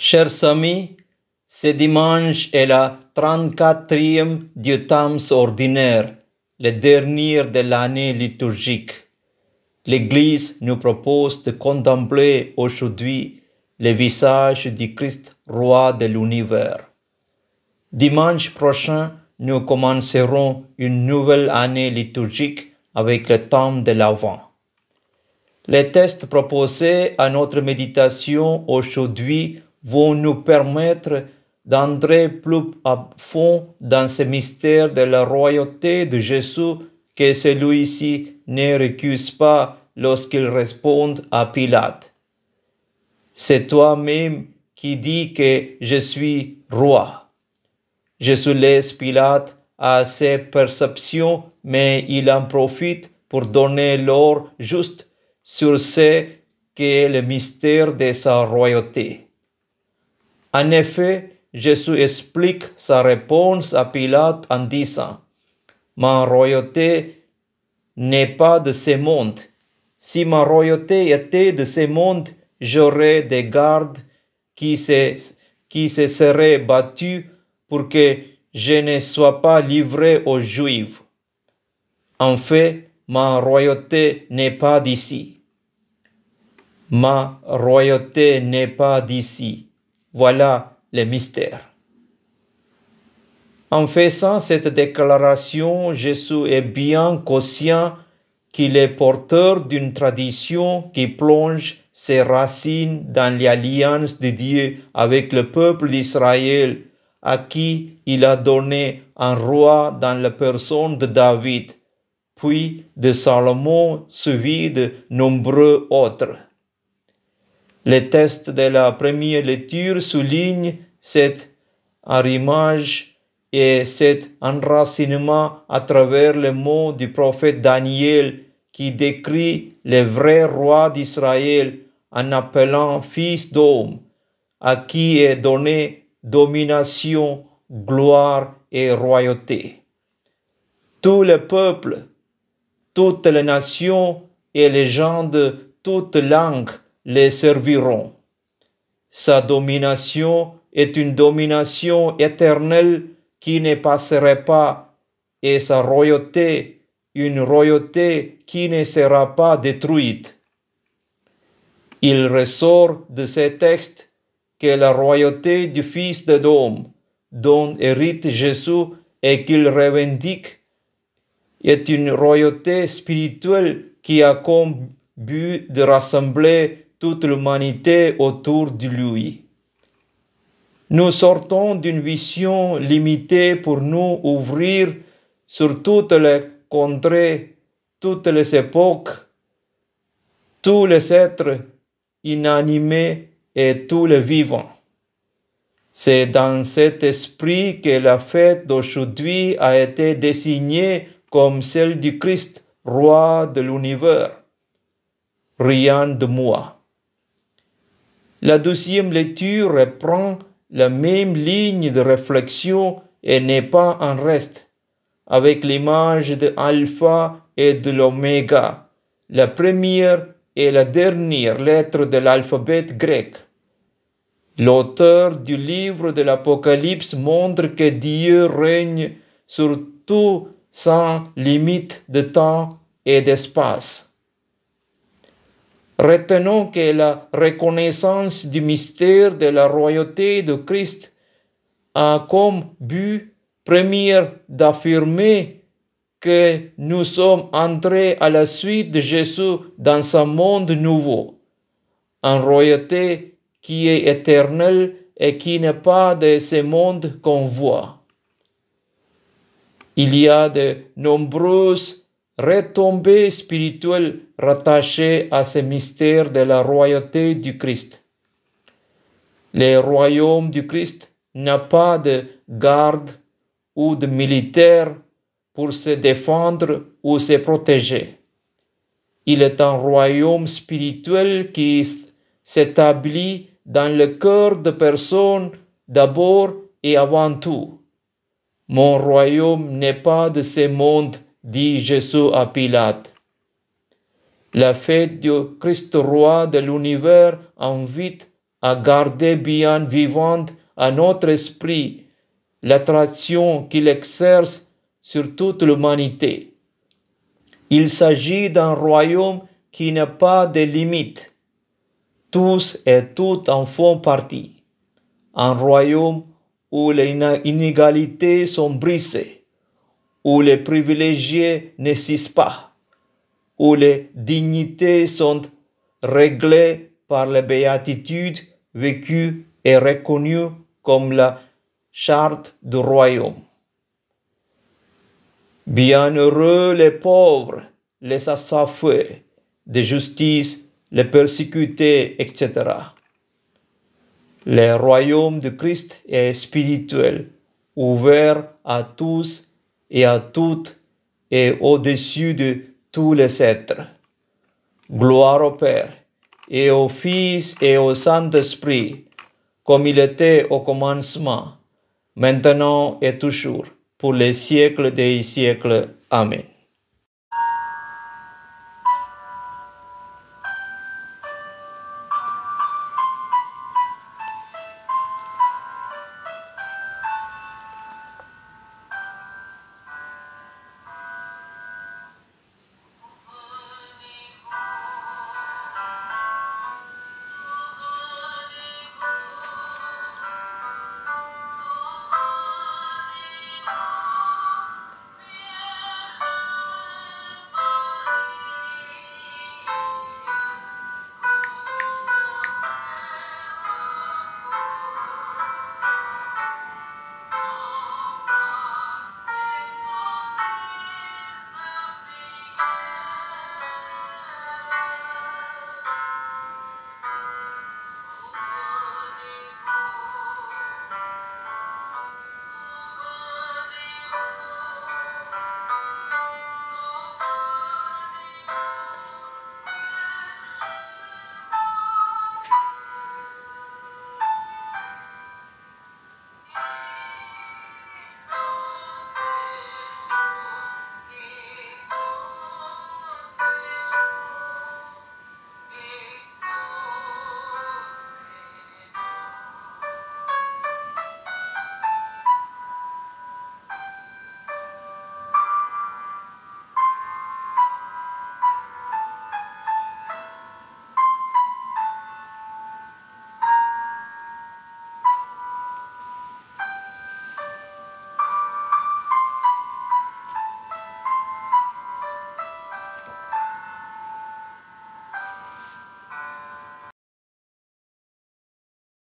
Chers amis, ce dimanche est la 34e du temps ordinaire, le dernier de l'année liturgique. L'Église nous propose de contempler aujourd'hui le visage du Christ, roi de l'univers. Dimanche prochain, nous commencerons une nouvelle année liturgique avec le temps de l'Avent. Les textes proposés à notre méditation aujourd'hui vont nous permettre d'entrer plus à fond dans ce mystère de la royauté de Jésus que celui-ci ne récuse pas lorsqu'il répond à Pilate. C'est toi-même qui dis que je suis roi. Jésus laisse Pilate à ses perceptions, mais il en profite pour donner l'ordre juste sur ce qu'est le mystère de sa royauté. En effet, Jésus explique sa réponse à Pilate en disant « Ma royauté n'est pas de ce monde. Si ma royauté était de ce monde, j'aurais des gardes qui se seraient battus pour que je ne sois pas livré aux Juifs. En fait, ma royauté n'est pas d'ici. Ma royauté n'est pas d'ici. Voilà le mystère. » En faisant cette déclaration, Jésus est bien conscient qu'il est porteur d'une tradition qui plonge ses racines dans l'alliance de Dieu avec le peuple d'Israël, à qui il a donné un roi dans la personne de David, puis de Salomon, suivi de nombreux autres. Le texte de la première lecture souligne cet arrimage et cet enracinement à travers les mots du prophète Daniel qui décrit le vrai roi d'Israël en appelant fils d'homme, à qui est donnée domination, gloire et royauté. Tous les peuples, toutes les nations et les gens de toutes langues les serviront. Sa domination est une domination éternelle qui ne passerait pas, et sa royauté, une royauté qui ne sera pas détruite. Il ressort de ce texte que la royauté du Fils de l'homme, dont hérite Jésus et qu'il revendique, est une royauté spirituelle qui a comme but de rassembler toute l'humanité autour de lui. Nous sortons d'une vision limitée pour nous ouvrir sur toutes les contrées, toutes les époques, tous les êtres inanimés et tous les vivants. C'est dans cet esprit que la fête d'aujourd'hui a été désignée comme celle du Christ, roi de l'univers. Rien de moi. La deuxième lecture reprend la même ligne de réflexion et n'est pas en reste, avec l'image de Alpha et de l'Oméga, la première et la dernière lettre de l'alphabet grec. L'auteur du livre de l'Apocalypse montre que Dieu règne sur tout sans limite de temps et d'espace. Retenons que la reconnaissance du mystère de la royauté de Christ a comme but premier d'affirmer que nous sommes entrés à la suite de Jésus dans un monde nouveau, une royauté qui est éternelle et qui n'est pas de ce monde qu'on voit. Il y a de nombreuses retombées spirituelles rattachées à ce mystère de la royauté du Christ. Le royaume du Christ n'a pas de garde ou de militaires pour se défendre ou se protéger. Il est un royaume spirituel qui s'établit dans le cœur de personnes d'abord et avant tout. Mon royaume n'est pas de ce monde, dit Jésus à Pilate. La fête du Christ roi de l'univers invite à garder bien vivante à notre esprit l'attraction qu'il exerce sur toute l'humanité. Il s'agit d'un royaume qui n'a pas de limites. Tous et toutes en font partie. Un royaume où les inégalités sont brisées, où les privilégiés n'existent pas, où les dignités sont réglées par la béatitude vécue et reconnue comme la charte du royaume. Bienheureux les pauvres, les assoiffés de justice, les persécutés, etc. Le royaume de Christ est spirituel, ouvert à tous et à toutes et au-dessus de tous les êtres. Gloire au Père, et au Fils et au Saint-Esprit, comme il était au commencement, maintenant et toujours, pour les siècles des siècles. Amen.